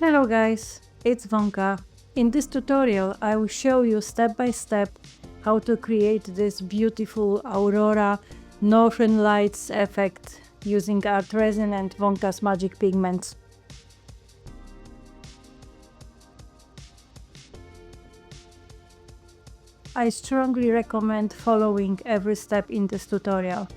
Hello guys, it's Vonka. In this tutorial I will show you step by step how to create this beautiful Aurora Northern Lights effect using art resin and Vonka's magic pigments. I strongly recommend following every step in this tutorial.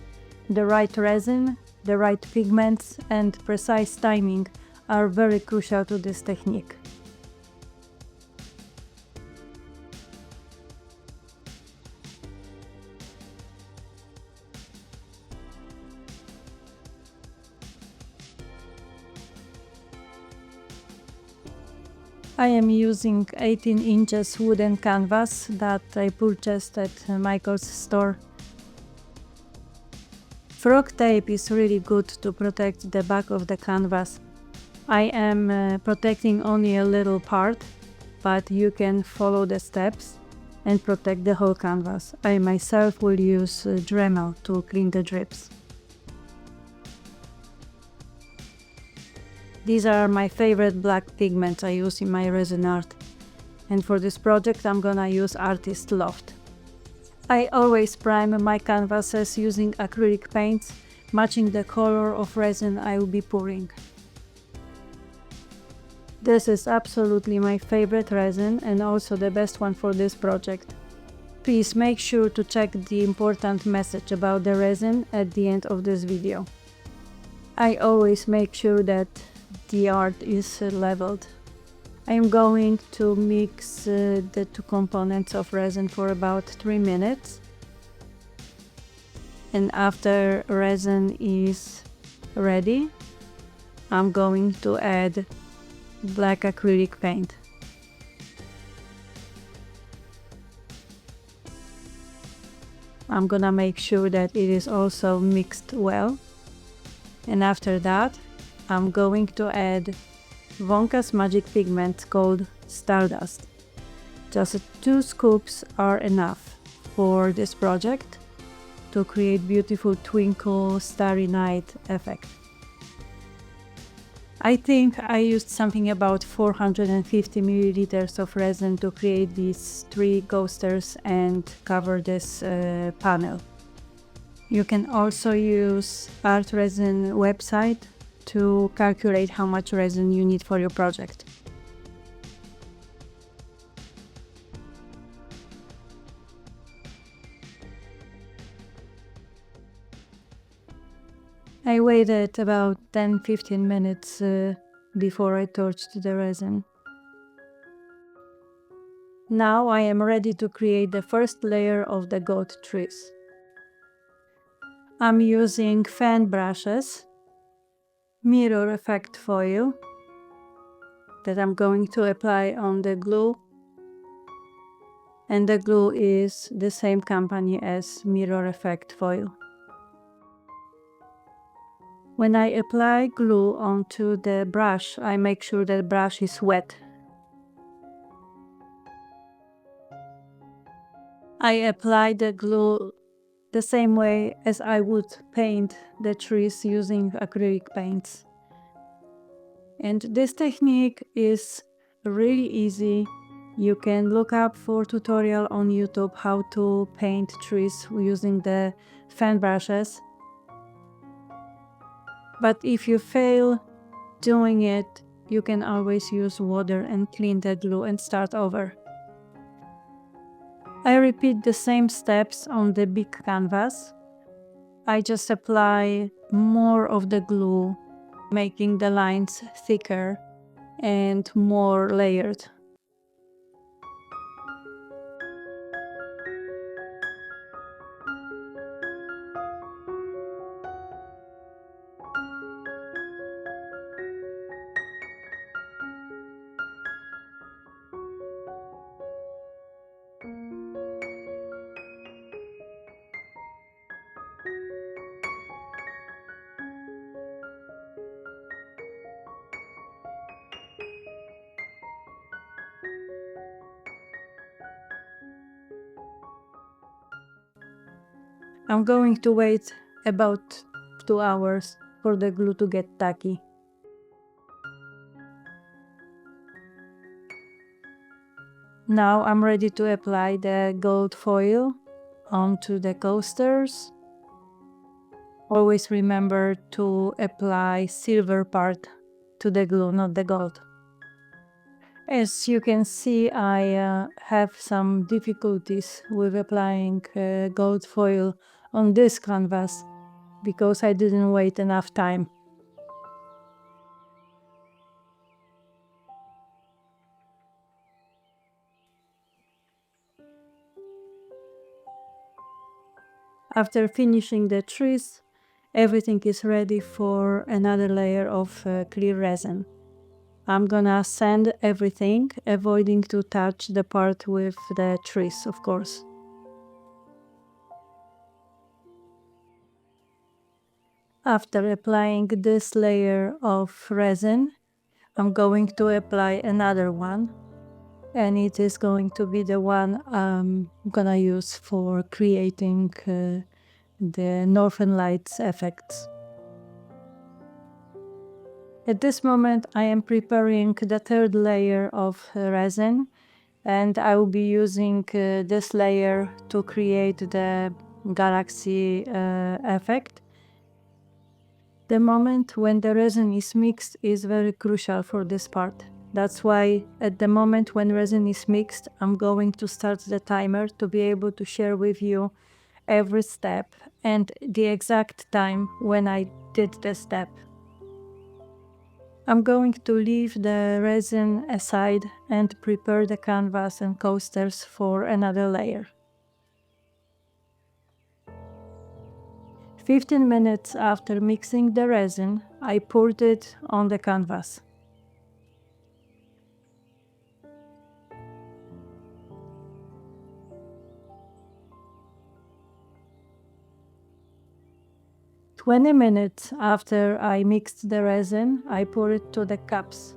The right resin, the right pigments and precise timing are very crucial to this technique. I am using 18 inches wooden canvas that I purchased at Michael's store. Frog tape is really good to protect the back of the canvas. I am protecting only a little part, but you can follow the steps and protect the whole canvas. I myself will use Dremel to clean the drips. These are my favorite black pigments I use in my resin art. And for this project I'm gonna use Artist Loft. I always prime my canvases using acrylic paints, matching the color of resin I will be pouring. This is absolutely my favorite resin and also the best one for this project. Please make sure to check the important message about the resin at the end of this video. I always make sure that the art is leveled. I am going to mix the two components of resin for about 3 minutes. And after resin is ready, I'm going to add black acrylic paint. I'm gonna make sure that it is also mixed well. And after that, I'm going to add Vonka's magic pigment called Stardust. Just 2 scoops are enough for this project to create beautiful twinkle starry night effect. I think I used something about 450 milliliters of resin to create these 3 coasters and cover this panel. You can also use art resin website to calculate how much resin you need for your project. I waited about 10-15 minutes before I torched the resin. Now I am ready to create the first layer of the goat trees. I'm using fan brushes, mirror effect foil that I'm going to apply on the glue, and the glue is the same company as mirror effect foil. When I apply glue onto the brush, I make sure that the brush is wet. I apply the glue the same way as I would paint the trees using acrylic paints. And this technique is really easy. You can look up for tutorial on YouTube how to paint trees using the fan brushes. But if you fail doing it, you can always use water and clean the glue and start over. I repeat the same steps on the big canvas. I just apply more of the glue, making the lines thicker and more layered. I'm going to wait about 2 hours for the glue to get tacky. Now I'm ready to apply the gold foil onto the coasters. Always remember to apply silver part to the glue, not the gold. As you can see, I have some difficulties with applying gold foil on this canvas because I didn't wait enough time. After finishing the trees, everything is ready for another layer of clear resin. I'm gonna sand everything, avoiding to touch the part with the trees, of course. After applying this layer of resin, I'm going to apply another one, and it is going to be the one I'm gonna use for creating the Northern Lights effects. At this moment, I am preparing the third layer of resin, and I will be using this layer to create the galaxy effect. The moment when the resin is mixed is very crucial for this part. That's why at the moment when resin is mixed, I'm going to start the timer to be able to share with you every step and the exact time when I did the step. I'm going to leave the resin aside and prepare the canvas and coasters for another layer. 15 minutes after mixing the resin, I poured it on the canvas. "20 minutes after I mixed the resin, I poured it to the cups.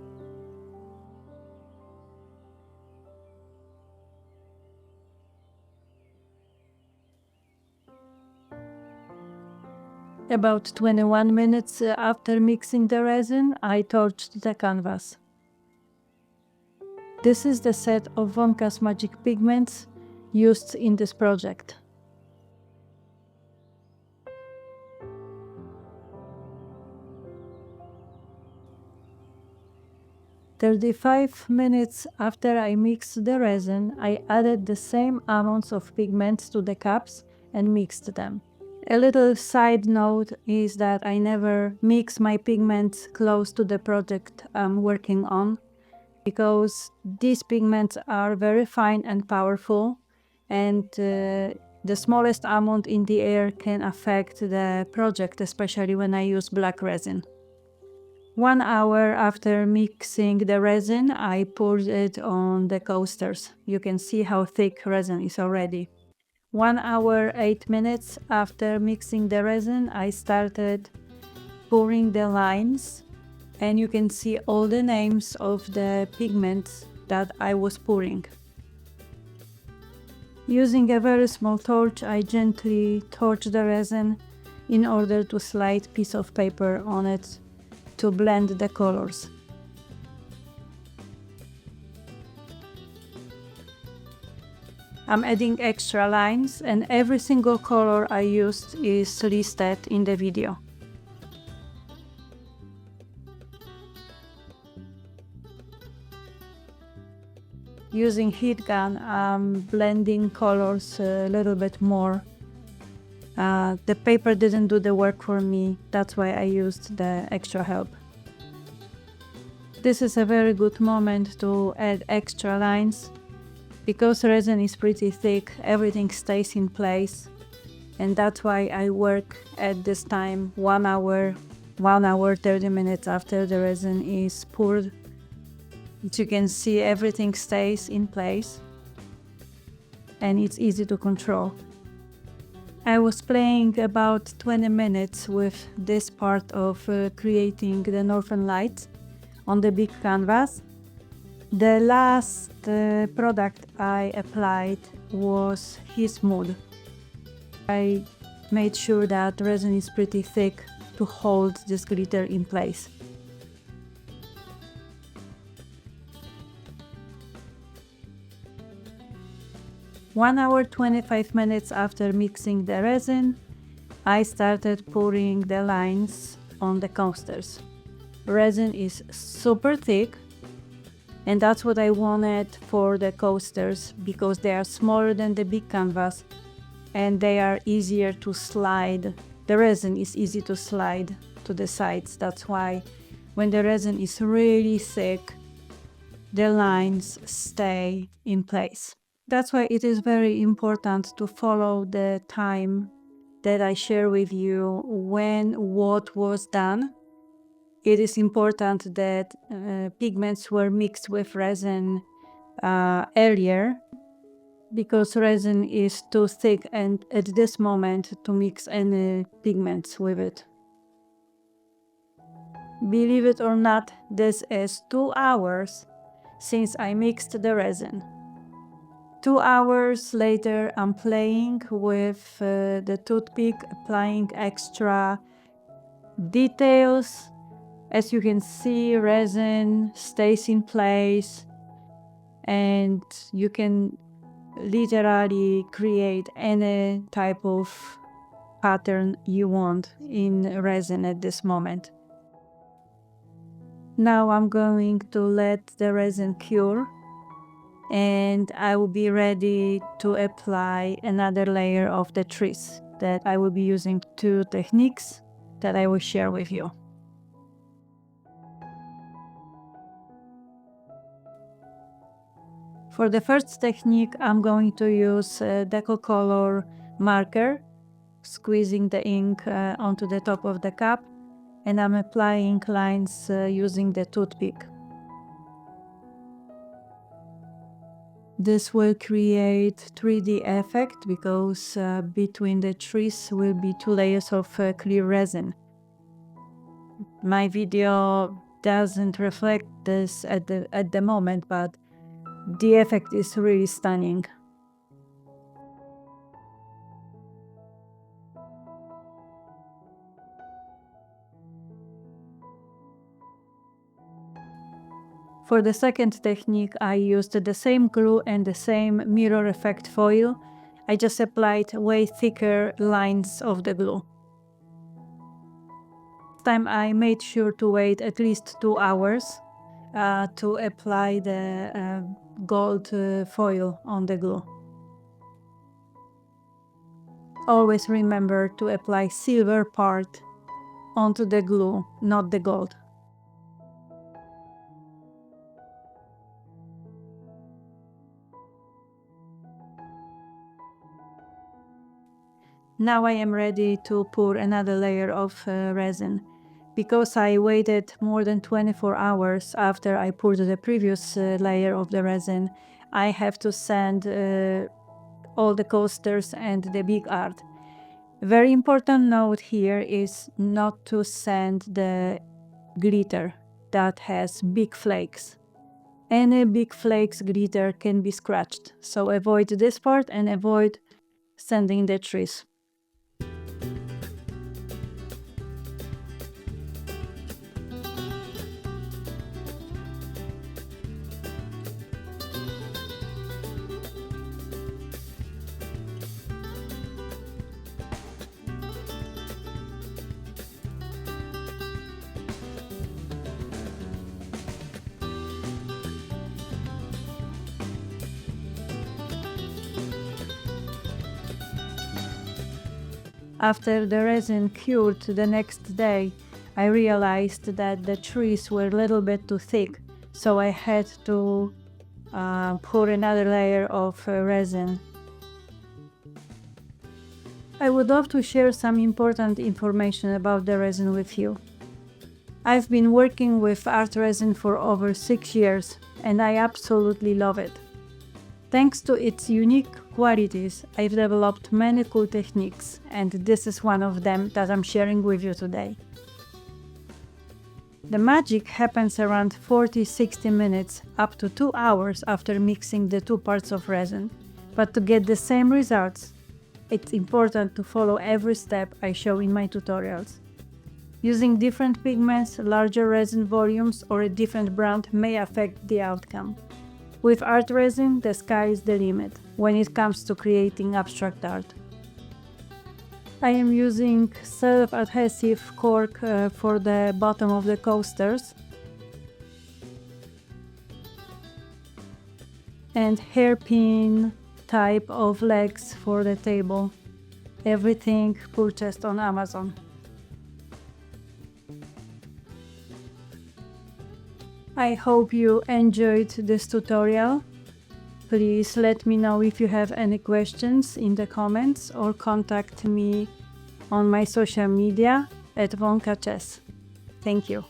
About 21 minutes after mixing the resin, I torched the canvas. This is the set of Vonka's magic pigments used in this project. "35 minutes after I mixed the resin, I added the same amounts of pigments to the cups and mixed them. A little side note is that I never mix my pigments close to the project I'm working on, because these pigments are very fine and powerful, and the smallest amount in the air can affect the project, especially when I use black resin. 1 hour after mixing the resin, I poured it on the coasters. You can see how thick resin is already. 1 hour 8 minutes after mixing the resin, I started pouring the lines, and you can see all the names of the pigments that I was pouring. Using a very small torch, I gently torch the resin in order to slide a piece of paper on it to blend the colors. I'm adding extra lines, and every single color I used is listed in the video. Using heat gun, I'm blending colors a little bit more. The paper didn't do the work for me, that's why I used the extra help. This is a very good moment to add extra lines. Because resin is pretty thick, everything stays in place, and that's why I work at this time 1 hour 30 minutes after the resin is poured. As you can see, everything stays in place and it's easy to control. I was playing about 20 minutes with this part of creating the Northern Lights on the big canvas. The last product I applied was his mood. I made sure that resin is pretty thick to hold this glitter in place. 1 hour 25 minutes after mixing the resin, I started pouring the lines on the coasters. Resin is super thick, and that's what I wanted for the coasters because they are smaller than the big canvas and they are easier to slide. The resin is easy to slide to the sides. That's why when the resin is really thick, the lines stay in place. That's why it is very important to follow the time that I share with you when what was done. It is important that pigments were mixed with resin earlier because resin is too thick and at this moment to mix any pigments with it. Believe it or not, this is 2 hours since I mixed the resin. 2 hours later, I'm playing with the toothpick, applying extra details. As you can see, resin stays in place and you can literally create any type of pattern you want in resin at this moment. Now I'm going to let the resin cure and I will be ready to apply another layer of the trees that I will be using 2 techniques that I will share with you. For the first technique, I'm going to use Deco Color marker, squeezing the ink onto the top of the cup, and I'm applying lines using the toothpick. This will create 3D effect because between the trees will be 2 layers of clear resin. My video doesn't reflect this at the moment, but the effect is really stunning. For the second technique, I used the same glue and the same mirror effect foil. I just applied way thicker lines of the glue. This time I made sure to wait at least 2 hours to apply the gold foil on the glue. Always remember to apply silver part onto the glue, not the gold. Now I am ready to pour another layer of resin. Because I waited more than 24 hours after I poured the previous layer of the resin, I have to sand all the coasters and the big art. Very important note here is not to sand the glitter that has big flakes. Any big flakes glitter can be scratched, so avoid this part and avoid sanding the trees. After the resin cured the next day, I realized that the trees were a little bit too thick, so I had to pour another layer of resin. I would love to share some important information about the resin with you. I've been working with art resin for over 6 years, and I absolutely love it. Thanks to its unique qualities, I've developed many cool techniques, and this is one of them that I'm sharing with you today. The magic happens around 40-60 minutes up to 2 hours after mixing the 2 parts of resin, but to get the same results, it's important to follow every step I show in my tutorials. Using different pigments, larger resin volumes, or a different brand may affect the outcome. With art resin, the sky is the limit when it comes to creating abstract art. I am using self-adhesive cork for the bottom of the coasters and hairpin type of legs for the table. Everything purchased on Amazon. I hope you enjoyed this tutorial. Please let me know if you have any questions in the comments or contact me on my social media at Vonka Chez. Thank you.